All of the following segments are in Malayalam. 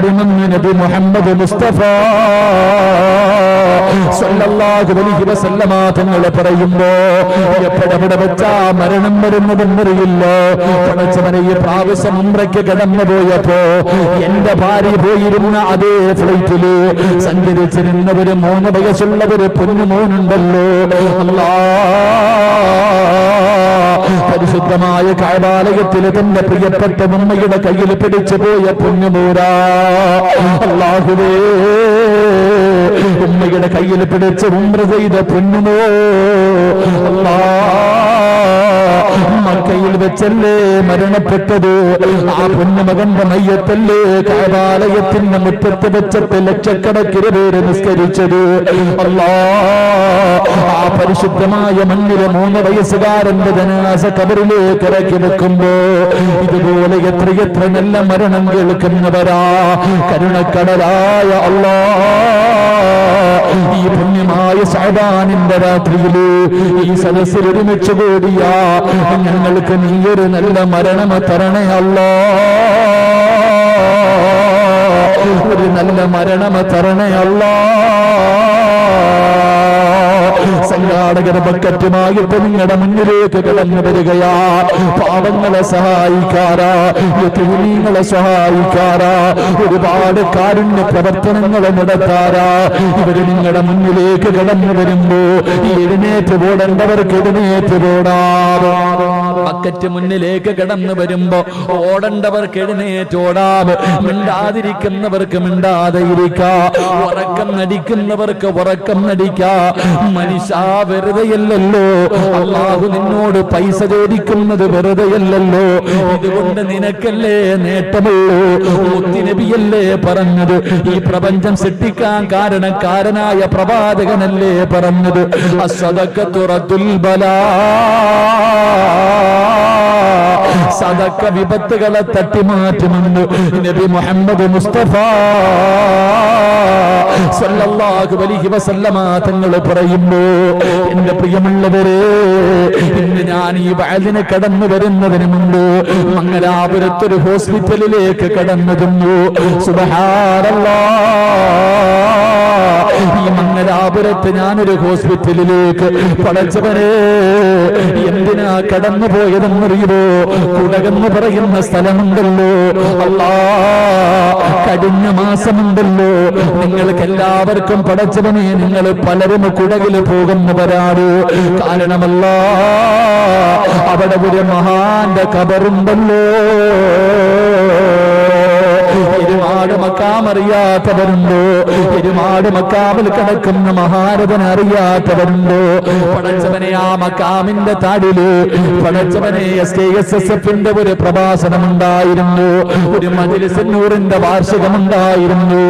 വരുമെന്ന് നബി മുഹമ്മദ് മുസ്തഫ സല്ലല്ലാഹു അലൈഹി വസല്ലമ തങ്ങൾ പറയുമ്പോ എപ്പോഴെവിടെ വെച്ചാ മരണം വരുന്നതെന്നറിയില്ല. പടച്ചവനെ ഈ പ്രാവശ്യം ഉംറയ്ക്ക് കടന്നു പോയപ്പോ എന്റെ ഭാര്യ പോയിരുന്ന അതേ ഫ്ലൈറ്റില് സഞ്ചരിച്ചിരുന്ന ഒരു 3 വയസ്സുള്ള ഒരു പൊന്നുമോനുണ്ടല്ലോ. പരിശുദ്ധമായ കഅബാലയത്തിൽ തന്റെ പ്രിയപ്പെട്ട ഉമ്മയുടെ കയ്യിൽ പിടിച്ചു പോയ പൊന്നുമോരാ. അല്ലാഹുവേ, ഉമ്മയുടെ കയ്യിൽ പിടിച്ച് ഉംറ ചെയ്ത പൊന്നുമോ മക്കയിൽ വെച്ചല്ലേ മരണപ്പെട്ടത്. ആ പൊന്നുമകന്റെ മയ്യത്തല്ലേ കഅബാലയത്തിന്റെ മുറ്റത്ത് വെച്ചിട്ട് ലക്ഷക്കണക്കിന് പേര് നിസ്കരിച്ചത്. ആ പരിശുദ്ധമായ മണ്ണിലെ 3 വയസ്സുകാരന്റെ ജനാസ ഖബറിലേക്ക് ഇറക്കി വെക്കുമ്പോ ഇതുപോലെ എത്രയെത്ര നല്ല മരണം കേൾക്കുന്നവരാ. കരുണക്കടലായ ഈ പുണ്യമായ ശഅബാനിന്റെ രാത്രിയില് ഈ സദസ്സിൽ ഒരുമിച്ച് കൂടിയ ഞങ്ങൾക്ക് നീയൊരു നല്ല മരണം തരണേ അല്ലാ, ഒരു നല്ല മരണം തരണേ അല്ലാ. സംഘാടകർ ബക്കറ്റുമായിട്ട് നിങ്ങളുടെ മുന്നിലേക്ക് കടന്നു വരികയാ. പാവങ്ങളെ സഹായിക്കാറാ, യതീമീങ്ങളെ സഹായിക്കാറാ, ഒരുപാട് കാരുണ്യ പ്രവർത്തനങ്ങളെ നടത്താറാ. ഇവര് നിങ്ങളുടെ മുന്നിലേക്ക് കടന്നു വരുമ്പോ എഴുന്നേറ്റ് ഓടേണ്ടവർക്ക് എഴുന്നേറ്റ് ഓടാം. ബക്കറ്റ് മുന്നിലേക്ക് കടന്നു വരുമ്പോ ഓടേണ്ടവർക്ക് എഴുന്നേറ്റ് ഓടാം. മിണ്ടാതിരിക്കുന്നവർക്ക് മിണ്ടാതെ ഇരിക്കാം. ഉറക്കം നടിക്കുന്നവർക്ക് ഉറക്കം നടിക്കാം. മനുഷ്യ വെറുതെയല്ലല്ലോ, അല്ലാഹു നിന്നോട് പൈസ ചോദിക്കുന്നത് വെറുതെയല്ലല്ലോ. ഇതുകൊണ്ട് നിനക്കല്ലേ നേട്ടമുള്ളൂ. മുത്തുനബിയല്ലേ പറഞ്ഞത്, ഈ പ്രപഞ്ചം സൃഷ്ടിക്കാൻ കാരണക്കാരനായ പ്രവാചകനല്ലേ പറഞ്ഞത്, അസ്സദഖത്തു റദ്ദുൽ ബലാ, സദഖ വിപത്തുകളെ തട്ടിമാറ്റുമെന്ന് നബി മുഹമ്മദ് മുസ്തഫ സല്ലല്ലാഹു അലൈഹി വസല്ലമ തങ്ങൾ പറയുന്നു. എന്റെ പ്രിയമുള്ളവരെ, ഇന്ന് ഞാൻ ഈ വഅദിന് കടന്നു വരുന്നതിന് മുമ്പ് മംഗലാപുരത്തൊരു ഹോസ്പിറ്റലിലേക്ക് കടന്നു. സുബ്ഹാനല്ലാഹ്, ഈ മംഗലാപുരത്ത് ഞാനൊരു ഹോസ്പിറ്റലിലേക്ക് പടച്ചവനെ എന്തിനാ കടന്നു പോയതെന്നറിയുമോ? കുടകെന്ന് പറയുന്ന സ്ഥലമുണ്ടല്ലോ, കഴിഞ്ഞ മാസമുണ്ടല്ലോ, നിങ്ങൾക്ക് എല്ലാവർക്കും പടച്ചവനെ നിങ്ങൾ പലരും കുടകില് പോകുന്നവരാണ്. കാരണമല്ല, അവിടെ ഒരു മഹാന്റെ ഖബറുണ്ടല്ലോ. ഒരുപാട് മക്കാം അറിയാത്തവരുണ്ടോ? ഒരുപാട് മക്കാമിൽ കിടക്കുന്ന മഹാരഥൻ അറിയാത്തവരുണ്ടോ? പടച്ചവനെ, ആ മക്കാമിന്റെ താടില് പടച്ചവനെ SKSSFന്റെ ഒരു പ്രഭാഷണം ഉണ്ടായിരുന്നു, ഒരു മജ്‌ലിസ് നൂറിന്റെ വാർഷികമുണ്ടായിരുന്നു.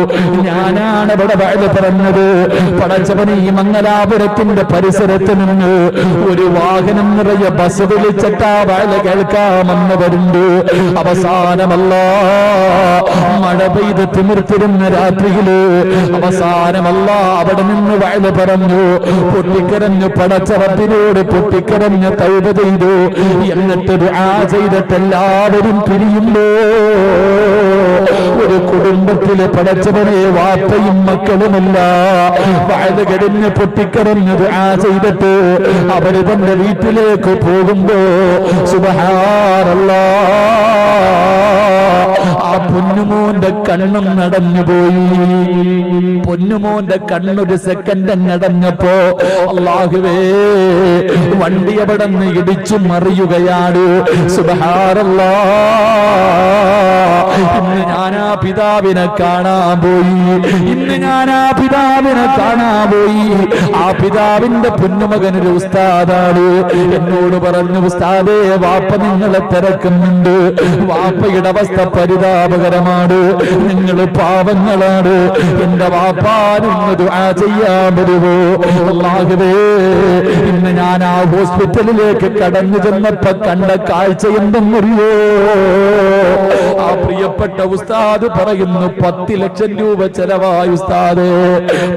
ഞാനാണ് ഇവിടെ വഅദ് പറഞ്ഞത്. പടച്ചവനെ, ഈ മംഗലാപുരത്തിന്റെ പരിസരത്ത് നിന്ന് ഒരു വാഹനം നിറയെ ബസ് വിളിച്ചിട്ടാ വഅദ് കേൾക്കാമെന്നവരുണ്ട്. അവസാനമല്ല, മഴ പെയ്ത് തിമിർത്തിരുന്ന രാത്രിയില് അവസാനമല്ല അവിടെ നിന്ന് വഅദ് പറഞ്ഞു. പൊട്ടിക്കരഞ്ഞു പടച്ച റബ്ബിനോട് പൊട്ടിക്കരഞ്ഞ് തൗബ ചെയ്തു. എന്നിട്ട് ദുആ ചെയ്തിട്ട് എല്ലാവരും പിരിയുമ്പോ ഒരു കുടുംബത്തിലെ പടച്ചവനെ വാപ്പയും മക്കളുമില്ല. വഅദ് കഴിഞ്ഞ് പൊട്ടിക്കരഞ്ഞ് ദുആ ചെയ്തിട്ട് അവര് തന്റെ വീട്ടിലേക്ക് പോകുമ്പോ സുബ്ഹാനല്ലാഹ്, ആ പൊന്നുമോന്റെ കണ്ണും നടന്നുപോയി. പൊന്നുമോന്റെ കണ്ണൊരു സെക്കൻഡ് നടന്നപ്പോ അല്ലാഹുവേ, വണ്ടി അവിടെ നിന്ന് ഇടിച്ചു മറിയുകയാണ്. സുബ്ഹാനല്ലാഹ്, ഇന്ന് ഞാൻ ആ പിതാവിനെ കാണാൻ പോയി. ഇന്ന് ഞാൻ ആ പിതാവിനെ കാണാൻ പോയി. ആ പിതാവിന്റെ പൊന്നുമകനൊരു ഉസ്താദാണ്. എന്നോട് പറഞ്ഞു, ഉസ്താദേ, വാപ്പ നിങ്ങളെ തിരക്കുന്നുണ്ട്. വാപ്പയുടെ അവസ്ഥ പരിതാപകരമാണ്. നിങ്ങൾ പാവങ്ങളാണ്. എന്റെ വാപ്പാനൊന്ന് ദുആ ചെയ്യാൻ വരുമോ? അല്ലാഹുവേ, ഇന്ന് ഞാൻ ആ ഹോസ്പിറ്റലിലേക്ക് കടന്നു ചെന്നപ്പോ കണ്ട കാഴ്ച എന്തെന്നറിയോ? ആ പ്രിയപ്പെട്ട ഉസ്താദ് പറയുന്നു, 10 ലക്ഷം രൂപ ചെലവായി ഉസ്താദേ,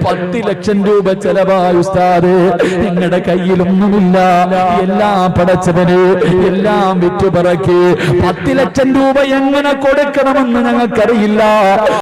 10 ലക്ഷം രൂപ ചെലവായി ഉസ്താദേ. നിങ്ങളുടെ കയ്യിലൊന്നുമില്ല, എല്ലാം പടച്ചവന്, എല്ലാം വിറ്റുപറക്കി. 10 ലക്ഷം രൂപ എങ്ങനെ കൊടുക്കണമെന്ന് ഞങ്ങൾക്കറിയില്ല.